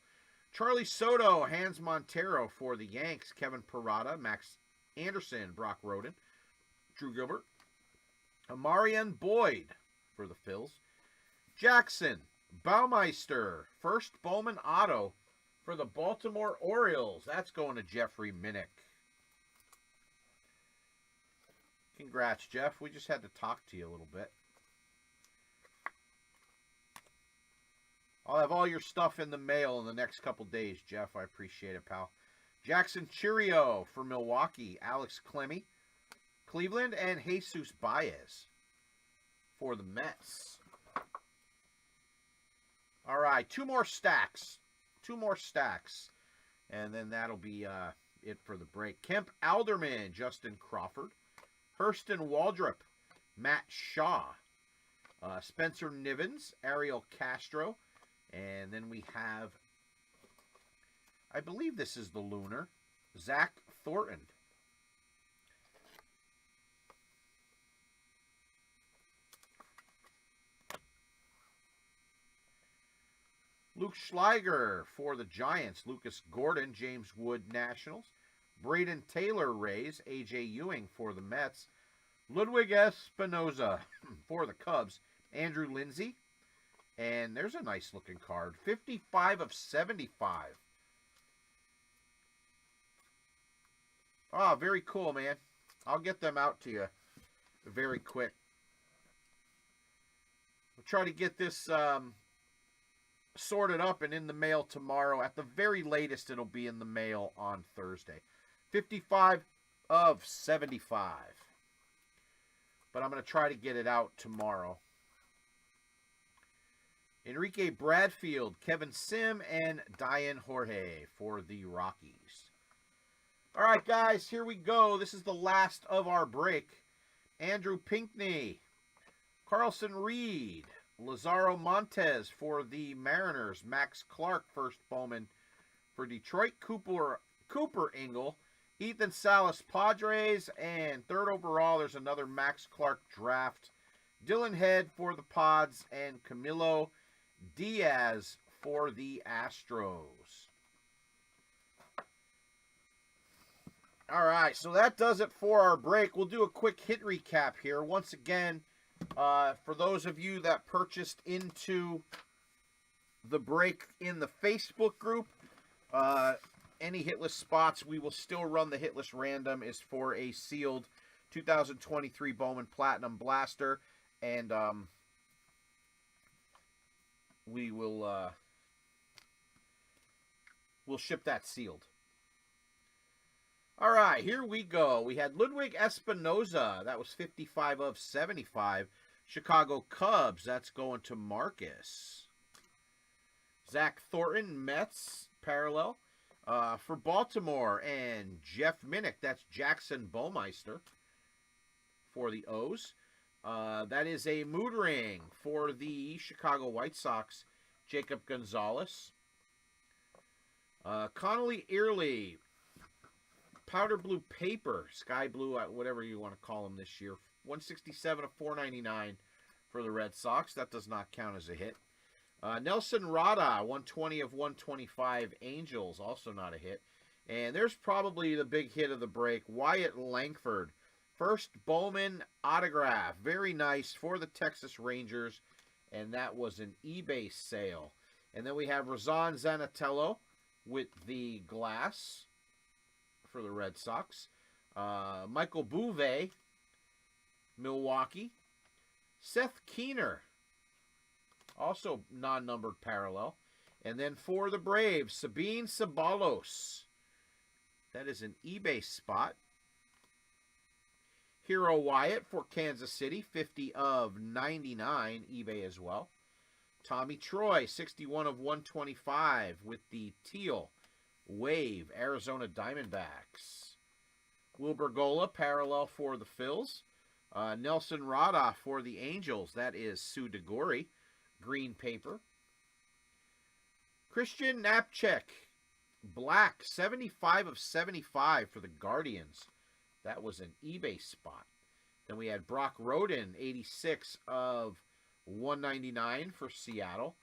Charlie Soto, Hans Montero for the Yanks, Kevin Parada, Max Anderson, Brock Roden, Drew Gilbert, Amarian Boyd for the Phils, Jackson Baumeister, first Bowman auto for the Baltimore Orioles. That's going to Jeffrey Minnick. Congrats, Jeff. We just had to talk to you a little bit. I'll have all your stuff in the mail in the next couple days, Jeff. I appreciate it, pal. Jackson Chirio for Milwaukee. Alex Clemmy, Cleveland, and Jesus Baez for the Mets. All right, two more stacks. And then that'll be it for the break. Kemp Alderman, Justin Crawford, Hurston Waldrep, Matt Shaw, Spencer Nivens, Ariel Castro, and then we have, I believe this is the Lunar, Zach Thornton. Luke Schleiger for the Giants. Lucas Gordon, James Wood, Nationals. Braden Taylor, Rays. A.J. Ewing for the Mets. Ludwig Espinoza for the Cubs. Andrew Lindsay. And there's a nice looking card. 55 of 75. Oh, very cool, man. I'll get them out to you very quick. We'll try to get this sorted up and in the mail tomorrow. At the very latest, it'll be in the mail on Thursday. 55 of 75. But I'm going to try to get it out tomorrow. Enrique Bradfield, Kevin Sim, and Diane Jorge for the Rockies. All right, guys, here we go. This is the last of our break. Andrew Pinckney, Carlson Reed, Lazaro Montes for the Mariners, Max Clark, first Bowman for Detroit, Cooper Ingle, Ethan Salas, Padres, and third overall, there's another Max Clark draft. Dylan Head for the Pods, and Camilo Diaz for the Astros. All right, so that does it for our break. We'll do a quick hit recap here. Once again, for those of you that purchased into the break in the Facebook group, any hitless spots, we will still run the hitless random is for a sealed 2023 Bowman Platinum Blaster, and we will we'll ship that sealed. All right, here we go. We had Ludwig Espinoza. That was 55 of 75. Chicago Cubs. That's going to Marcus. Zach Thornton, Mets, parallel. For Baltimore. And Jeff Minnick. That's Jackson Baumeister for the O's. That is a mood ring for the Chicago White Sox. Jacob Gonzalez. Connolly Early. Powder blue paper, sky blue, whatever you want to call them this year. 167 of 499 for the Red Sox. That does not count as a hit. Nelson Rada, 120 of 125 Angels, also not a hit. And there's probably the big hit of the break. Wyatt Langford, first Bowman autograph. Very nice for the Texas Rangers. And that was an eBay sale. And then we have Razan Zanatello with the glass for the Red Sox. Michael Bouvet, Milwaukee. Seth Keener, also non-numbered parallel. And then for the Braves, Sabine Sabalos. That is an eBay spot. Hero Wyatt for Kansas City, 50 of 99, eBay as well. Tommy Troy, 61 of 125 with the teal wave, Arizona Diamondbacks. Wilbur Gola, parallel for the Phils. Nelson Rada for the Angels. That is Sue DeGory, green paper. Christian Knapczyk, black, 75 of 75 for the Guardians. That was an eBay spot. Then we had Brock Roden, 86 of 199 for Seattle.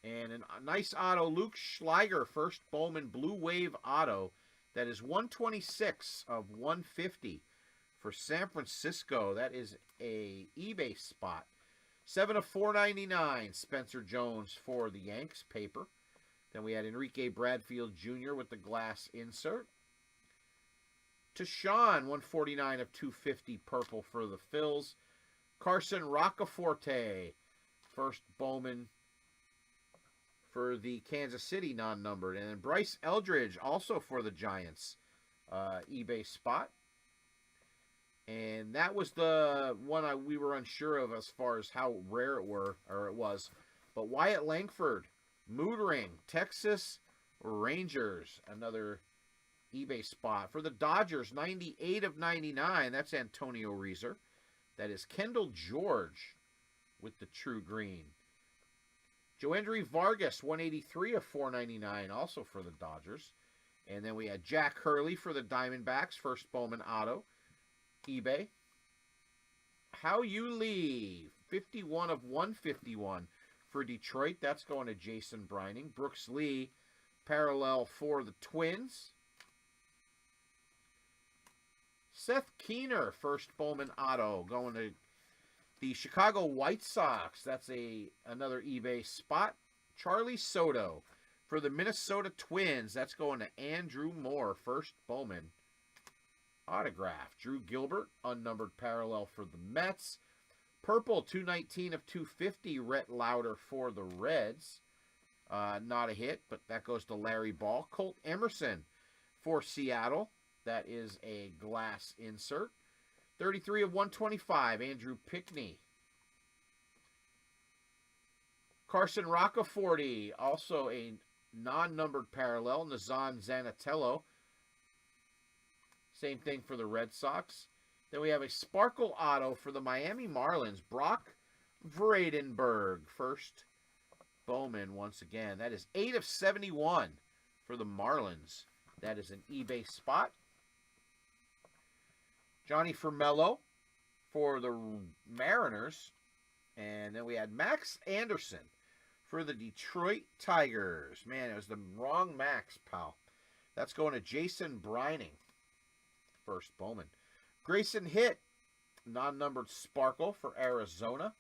And a nice auto, Luke Schleiger, first Bowman Blue Wave auto. That is 126 of 150 for San Francisco. That is a eBay spot. 7 of 499, Spencer Jones for the Yanks paper. Then we had Enrique Bradfield Jr. with the glass insert. Tashawn, 149 of 250 purple for the Phils. Carson Roccaforte, first Bowman for the Kansas City non-numbered. And then Bryce Eldridge, also for the Giants, eBay spot. And that was the one we were unsure of as far as how rare it was. But Wyatt Langford, mood ring, Texas Rangers, another eBay spot. For the Dodgers, 98 of 99, that's Antonio Reeser. That is Kendall George with the true green. Joendry Vargas, 183 of 499, also for the Dodgers. And then we had Jack Hurley for the Diamondbacks, first Bowman auto, eBay. How You Lee, 51 of 151 for Detroit. That's going to Jason Brining. Brooks Lee, parallel for the Twins. Seth Keener, first Bowman auto, going to the Chicago White Sox. That's another eBay spot. Charlie Soto for the Minnesota Twins. That's going to Andrew Moore, first Bowman autograph. Drew Gilbert, unnumbered parallel for the Mets. Purple, 219 of 250, Rhett Lauder for the Reds. Not a hit, but that goes to Larry Ball. Colt Emerson for Seattle. That is a glass insert. 33 of 125, Andrew Pickney. Carson Rocca, 40, also a non-numbered parallel, Nazan Zanatello. Same thing for the Red Sox. Then we have a sparkle auto for the Miami Marlins, Brock Vradenberg, first Bowman once again. That is 8 of 71 for the Marlins. That is an eBay spot. Johnny Formello for the Mariners. And then we had Max Anderson for the Detroit Tigers. Man, it was the wrong Max, pal. That's going to Jason Brining, first Bowman. Grayson Hitt, non-numbered sparkle for Arizona.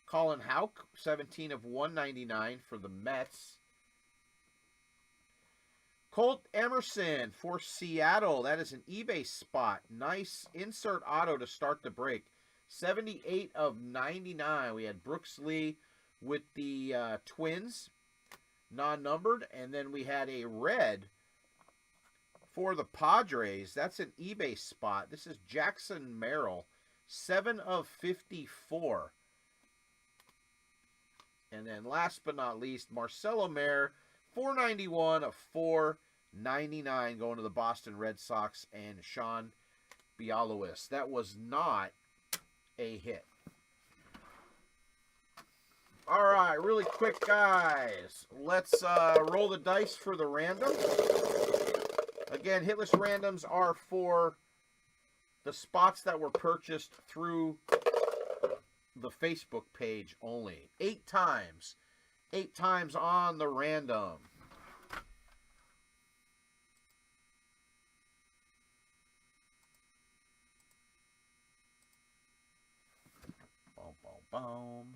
Colin Houck, 17 of 199 for the Mets. Colt Emerson for Seattle. That is an eBay spot. Nice insert auto to start the break. 78 of 99. We had Brooks Lee with the Twins, non-numbered. And then we had a red for the Padres. That's an eBay spot. This is Jackson Merrill, 7 of 54. And then last but not least, Marcelo Mayer, 491 of 499, going to the Boston Red Sox and Sean Bialowicz. That was not a hit. All right, really quick, guys. Let's roll the dice for the random. Again, hitless randoms are for the spots that were purchased through the Facebook page only. 8 times. 8 times on the random. Boom, boom, boom.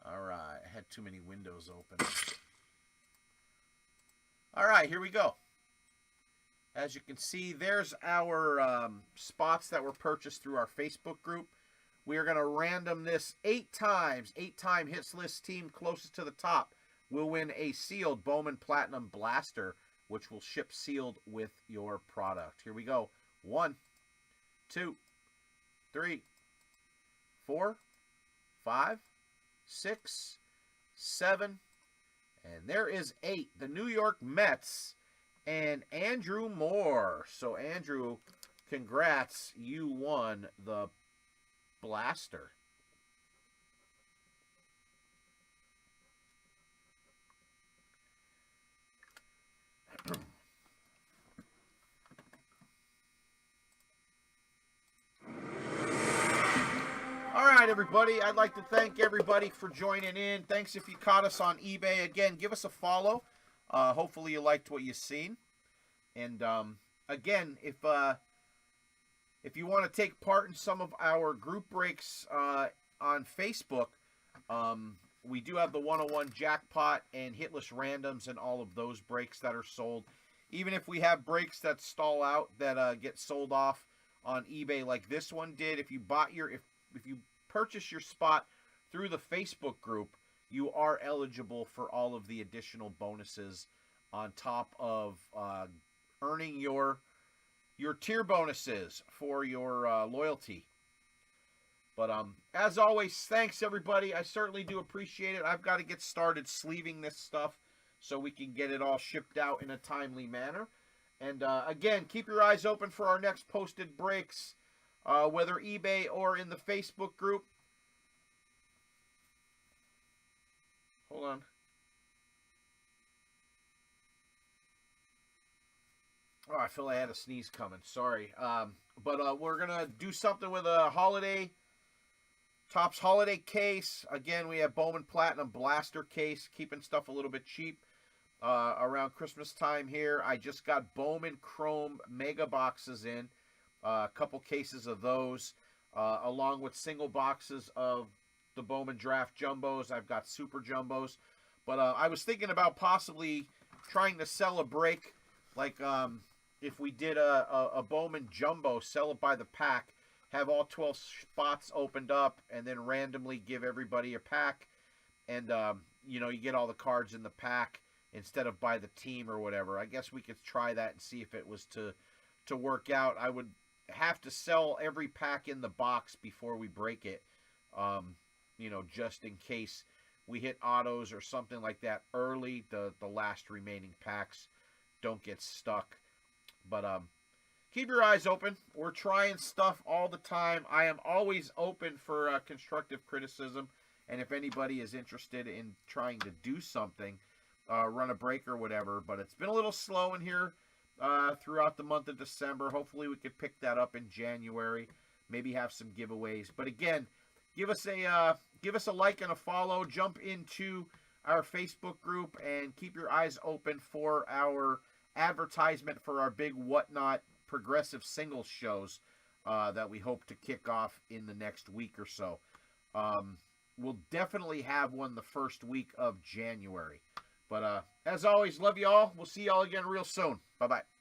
All right. I had too many windows open. All right, here we go. As you can see, there's our spots that were purchased through our Facebook group. We are going to random this 8 times. 8-time hits list team closest to the top will win a sealed Bowman Platinum Blaster, which will ship sealed with your product. Here we go. 1, 2, 3, 4, 5, 6, 7, and there is 8. The New York Mets and Andrew Moore. So, Andrew, congrats. You won the Blaster. All right, everybody. I'd like to thank everybody for joining in. Thanks if you caught us on eBay. Again, give us a follow. Hopefully you liked what you've seen. And again, if you want to take part in some of our group breaks on Facebook, we do have the 101 jackpot and hitless randoms and all of those breaks that are sold. Even if we have breaks that stall out that get sold off on eBay like this one did, if you purchase your spot through the Facebook group, you are eligible for all of the additional bonuses on top of earning your tier bonuses for your loyalty. But as always, thanks everybody. I certainly do appreciate it. I've got to get started sleeving this stuff so we can get it all shipped out in a timely manner. And again, keep your eyes open for our next posted breaks, whether eBay or in the Facebook group. Hold on. Oh, I feel I had a sneeze coming. Sorry. But we're going to do something with a holiday Topps Holiday Case. Again, we have Bowman Platinum Blaster Case, keeping stuff a little bit cheap around Christmas time here. I just got Bowman Chrome Mega Boxes in, a couple cases of those, along with single boxes of the Bowman Draft Jumbos. I've got Super Jumbos. But I was thinking about possibly trying to sell a break, like if we did a Bowman Jumbo, sell it by the pack, have all 12 spots opened up, and then randomly give everybody a pack. And, you know, you get all the cards in the pack instead of by the team or whatever. I guess we could try that and see if it was to work out. I would have to sell every pack in the box before we break it, you know, just in case we hit autos or something like that early. The last remaining packs don't get stuck. But keep your eyes open. We're trying stuff all the time. I am always open for constructive criticism. And if anybody is interested in trying to do something, run a break or whatever. But it's been a little slow in here throughout the month of December. Hopefully we could pick that up in January. Maybe have some giveaways. But again, give us a like and a follow. Jump into our Facebook group and keep your eyes open for our advertisement for our big Whatnot progressive singles shows that we hope to kick off in the next week or so. We'll definitely have one the first week of January. But as always, love you all. We'll see you all again real soon. Bye-bye.